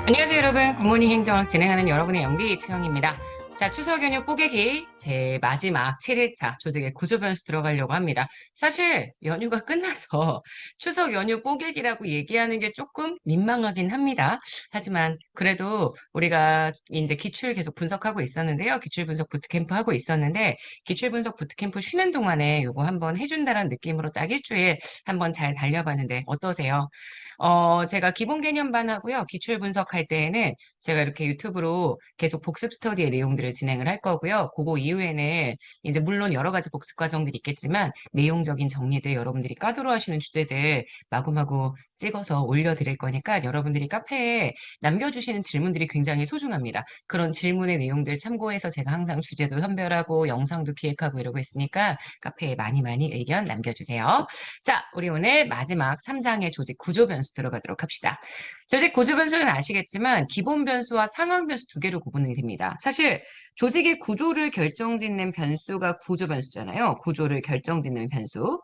안녕하세요, 여러분. 굿모닝 행정 진행하는 여러분의 영디 최영입니다. 자, 추석 연휴 뽀개기 제 마지막 7일차 조직의 구조 변수 들어가려고 합니다. 사실 연휴가 끝나서 추석 연휴 뽀개기라고 얘기하는 게 조금 민망하긴 합니다. 하지만 그래도 우리가 이제 기출 계속 분석하고 있었는데요. 기출 분석 부트캠프 하고 있었는데 기출 분석 부트캠프 쉬는 동안에 요거 한번 해준다는 느낌으로 딱 일주일 한번 잘 달려봤는데 어떠세요? 제가 기본 개념반 하고요. 기출 분석할 때에는 제가 이렇게 유튜브로 계속 복습 스터디의 내용들을 진행을 할 거고요. 그거 이후에는 이제 물론 여러 가지 복습 과정들이 있겠지만 내용적인 정리들 여러분들이 까다로워 하시는 주제들 마구마구 찍어서 올려드릴 거니까 여러분들이 카페에 남겨주시는 질문들이 굉장히 소중합니다. 그런 질문의 내용들 참고해서 제가 항상 주제도 선별하고 영상도 기획하고 이러고 있으니까 카페에 많이 많이 의견 남겨주세요. 자, 우리 오늘 마지막 3장의 조직 구조 변수 들어가도록 합시다. 조직 구조 변수는 아시겠지만 기본 변수와 상황 변수 두 개로 구분이 됩니다. 사실 조직의 구조를 결정짓는 변수가 구조 변수잖아요. 구조를 결정짓는 변수.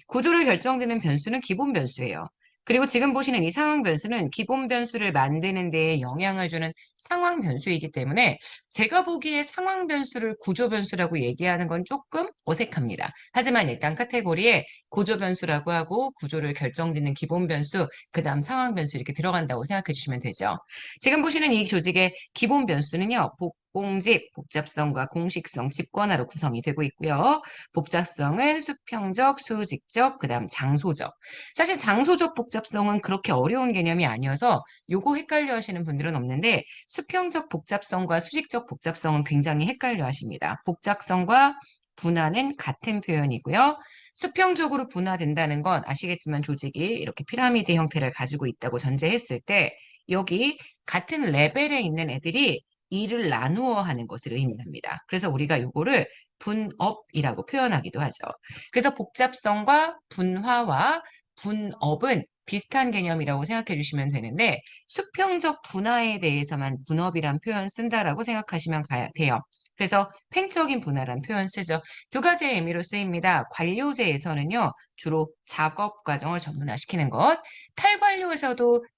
구조를 결정짓는 변수는 기본 변수예요. 그리고 지금 보시는 이 상황 변수는 기본 변수를 만드는 데 영향을 주는 상황 변수이기 때문에 제가 보기에 상황 변수를 구조 변수라고 얘기하는 건 조금 어색합니다. 하지만 일단 카테고리에 구조 변수라고 하고 구조를 결정짓는 기본 변수, 그 다음 상황 변수 이렇게 들어간다고 생각해 주시면 되죠. 지금 보시는 이 조직의 기본 변수는요. 복공집, 복잡성과 공식성, 집권화로 구성이 되고 있고요. 복잡성은 수평적, 수직적, 그 다음 장소적. 사실 장소적 복잡성은 그렇게 어려운 개념이 아니어서 요거 헷갈려 하시는 분들은 없는데 수평적 복잡성과 수직적 복잡성은 굉장히 헷갈려 하십니다. 복잡성과 분화는 같은 표현이고요. 수평적으로 분화된다는 건 아시겠지만 조직이 이렇게 피라미드 형태를 가지고 있다고 전제했을 때 여기 같은 레벨에 있는 애들이 일을 나누어 하는 것을 의미합니다. 그래서 우리가 이거를 분업이라고 표현하기도 하죠. 그래서 복잡성과 분화와 분업은 비슷한 개념이라고 생각해 주시면 되는데 수평적 분화에 대해서만 분업이란 표현 쓴다라고 생각하시면 돼요. 그래서 팽적인 분할한 표현 쓰죠. 두 가지의 의미로 쓰입니다. 관료제에서는요, 주로 작업 과정을 전문화시키는 것,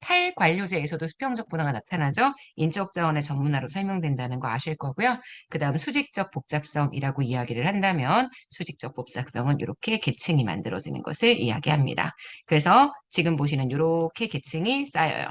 탈관료제에서도 수평적 분화가 나타나죠. 인적 자원의 전문화로 설명된다는 거 아실 거고요. 그 다음 수직적 복잡성이라고 이야기를 한다면 수직적 복잡성은 이렇게 계층이 만들어지는 것을 이야기합니다. 그래서 지금 보시는 이렇게 계층이 쌓여요.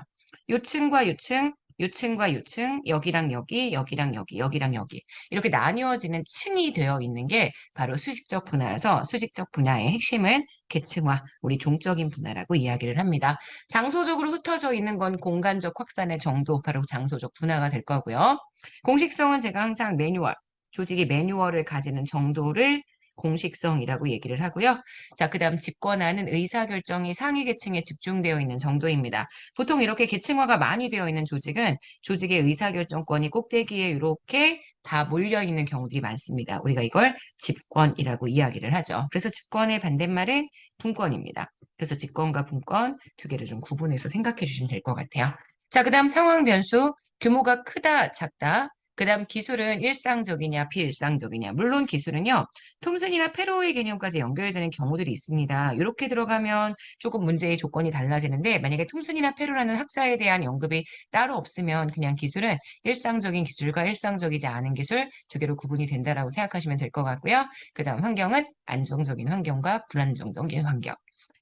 요층과 요층, 요층과 요층, 여기랑 여기, 여기랑 여기, 여기랑 여기 이렇게 나뉘어지는 층이 되어 있는 게 바로 수직적 분화여서 수직적 분화의 핵심은 계층화, 우리 종적인 분화라고 이야기를 합니다. 장소적으로 흩어져 있는 건 공간적 확산의 정도, 바로 장소적 분화가 될 거고요. 공식성은 제가 항상 매뉴얼, 조직이 매뉴얼을 가지는 정도를 공식성이라고 얘기를 하고요. 자, 그 다음 집권화는 의사결정이 상위 계층에 집중되어 있는 정도입니다. 보통 이렇게 계층화가 많이 되어 있는 조직은 조직의 의사결정권이 꼭대기에 이렇게 다 몰려있는 경우들이 많습니다. 우리가 이걸 집권이라고 이야기를 하죠. 그래서 집권의 반대말은 분권입니다. 그래서 집권과 분권 두 개를 좀 구분해서 생각해 주시면 될 것 같아요. 자, 그 다음 상황 변수, 규모가 크다, 작다. 그 다음 기술은 일상적이냐, 비일상적이냐. 물론 기술은요, 톰슨이나 페로우의 개념까지 연결되는 경우들이 있습니다. 이렇게 들어가면 조금 문제의 조건이 달라지는데 만약에 톰슨이나 페로라는 학자에 대한 언급이 따로 없으면 그냥 기술은 일상적인 기술과 일상적이지 않은 기술 두 개로 구분이 된다라고 생각하시면 될 것 같고요. 그 다음 환경은 안정적인 환경과 불안정적인 환경.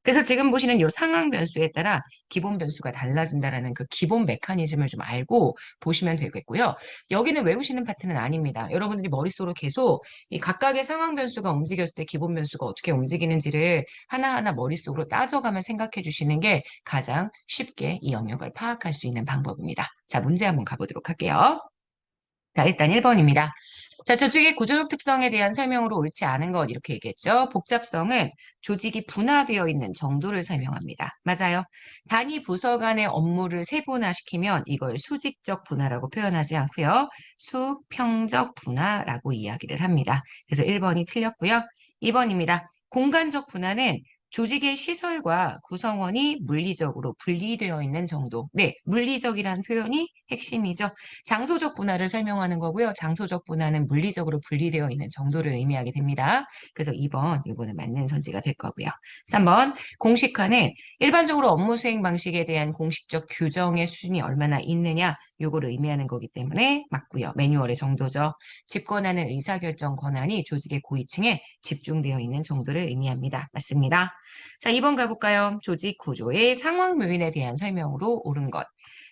그래서 지금 보시는 이 상황 변수에 따라 기본 변수가 달라진다라는 그 기본 메커니즘을 좀 알고 보시면 되겠고요. 여기는 외우시는 파트는 아닙니다. 여러분들이 머릿속으로 계속 이 각각의 상황 변수가 움직였을 때 기본 변수가 어떻게 움직이는지를 하나하나 머릿속으로 따져가며 생각해 주시는 게 가장 쉽게 이 영역을 파악할 수 있는 방법입니다. 자, 문제 한번 가보도록 할게요. 자, 일단 1번입니다. 자, 저쪽에 구조적 특성에 대한 설명으로 옳지 않은 것 이렇게 얘기했죠. 복잡성은 조직이 분화되어 있는 정도를 설명합니다. 맞아요. 단위 부서 간의 업무를 세분화시키면 이걸 수직적 분화라고 표현하지 않고요. 수평적 분화라고 이야기를 합니다. 그래서 1번이 틀렸고요. 2번입니다. 공간적 분화는 조직의 시설과 구성원이 물리적으로 분리되어 있는 정도. 네, 물리적이라는 표현이 핵심이죠. 장소적 분할을 설명하는 거고요. 장소적 분할은 물리적으로 분리되어 있는 정도를 의미하게 됩니다. 그래서 2번, 이거는 맞는 선지가 될 거고요. 3번, 공식화는 일반적으로 업무 수행 방식에 대한 공식적 규정의 수준이 얼마나 있느냐, 요거를 의미하는 거기 때문에 맞고요. 매뉴얼의 정도죠. 집권하는 의사결정 권한이 조직의 고위층에 집중되어 있는 정도를 의미합니다. 맞습니다. 자, 2번 가볼까요? 조직 구조의 상황 묘인에 대한 설명으로 옳은 것.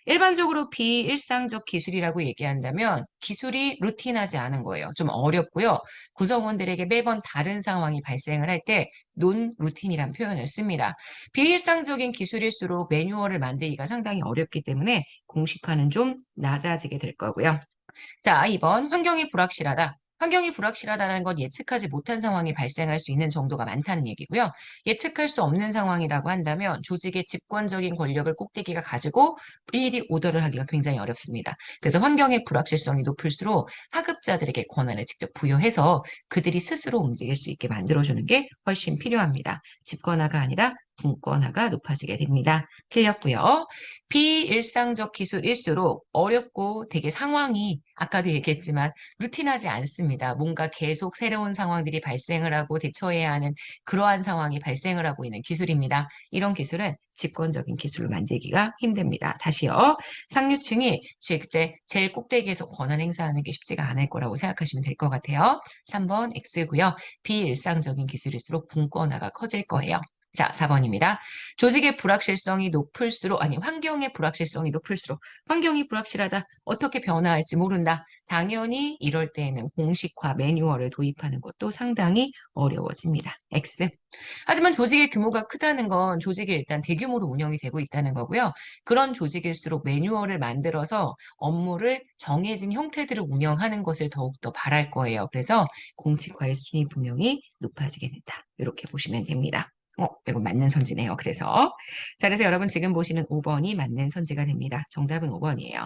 일반적으로 비일상적 기술이라고 얘기한다면 기술이 루틴하지 않은 거예요. 좀 어렵고요. 구성원들에게 매번 다른 상황이 발생을 할 때 논 루틴이란 표현을 씁니다. 비일상적인 기술일수록 매뉴얼을 만들기가 상당히 어렵기 때문에 공식화는 좀 낮아지게 될 거고요. 자, 2번 환경이 불확실하다. 환경이 불확실하다는 건 예측하지 못한 상황이 발생할 수 있는 정도가 많다는 얘기고요. 예측할 수 없는 상황이라고 한다면 조직의 집권적인 권력을 꼭대기가 가지고 일일이 오더를 하기가 굉장히 어렵습니다. 그래서 환경의 불확실성이 높을수록 하급자들에게 권한을 직접 부여해서 그들이 스스로 움직일 수 있게 만들어주는 게 훨씬 필요합니다. 집권화가 아니라 분권화가 높아지게 됩니다. 틀렸고요. 비일상적 기술일수록 어렵고 되게 상황이 아까도 얘기했지만 루틴하지 않습니다. 뭔가 계속 새로운 상황들이 발생을 하고 대처해야 하는 그러한 상황이 발생을 하고 있는 기술입니다. 이런 기술은 집권적인 기술로 만들기가 힘듭니다. 다시요. 상류층이 실제 제일 꼭대기에서 권한 행사하는 게 쉽지가 않을 거라고 생각하시면 될 것 같아요. 3번 X고요. 비일상적인 기술일수록 분권화가 커질 거예요. 자, 4번입니다. 조직의 불확실성이 높을수록, 아니, 환경의 불확실성이 높을수록, 환경이 불확실하다. 어떻게 변화할지 모른다. 당연히 이럴 때에는 공식화 매뉴얼을 도입하는 것도 상당히 어려워집니다. X. 하지만 조직의 규모가 크다는 건 조직이 일단 대규모로 운영이 되고 있다는 거고요. 그런 조직일수록 매뉴얼을 만들어서 업무를 정해진 형태대로 운영하는 것을 더욱더 바랄 거예요. 그래서 공식화의 수준이 분명히 높아지게 된다. 이렇게 보시면 됩니다. 이거 맞는 선지네요. 그래서. 자, 그래서 여러분 지금 보시는 5번이 맞는 선지가 됩니다. 정답은 5번이에요.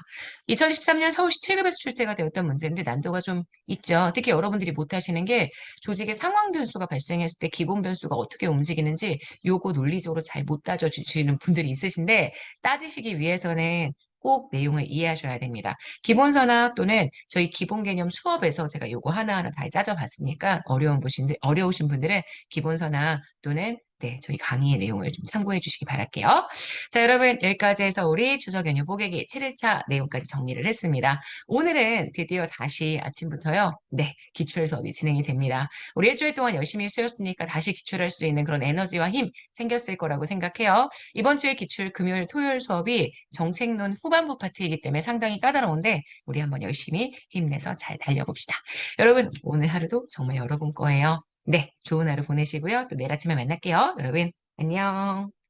2013년 서울시 7급에서 출제가 되었던 문제인데 난도가 좀 있죠. 특히 여러분들이 못하시는 게 조직의 상황 변수가 발생했을 때 기본 변수가 어떻게 움직이는지 요거 논리적으로 잘 못 따져주시는 분들이 있으신데 따지시기 위해서는 꼭 내용을 이해하셔야 됩니다. 기본서나 또는 저희 기본 개념 수업에서 제가 요거 하나하나 다 짜져봤으니까 어려우신 분들은 기본서나 또는 네, 저희 강의의 내용을 좀 참고해 주시기 바랄게요. 자, 여러분 여기까지 해서 우리 추석 연휴 뽀개기 7일차 내용까지 정리를 했습니다. 오늘은 드디어 다시 아침부터요. 네, 기출 수업이 진행이 됩니다. 우리 일주일 동안 열심히 쉬었으니까 다시 기출할 수 있는 그런 에너지와 힘 생겼을 거라고 생각해요. 이번 주에 기출 금요일, 토요일 수업이 정책론 후반부 파트이기 때문에 상당히 까다로운데 우리 한번 열심히 힘내서 잘 달려봅시다. 여러분 오늘 하루도 정말 여러분 거예요. 네, 좋은 하루 보내시고요. 또 내일 아침에 만날게요. 여러분, 안녕.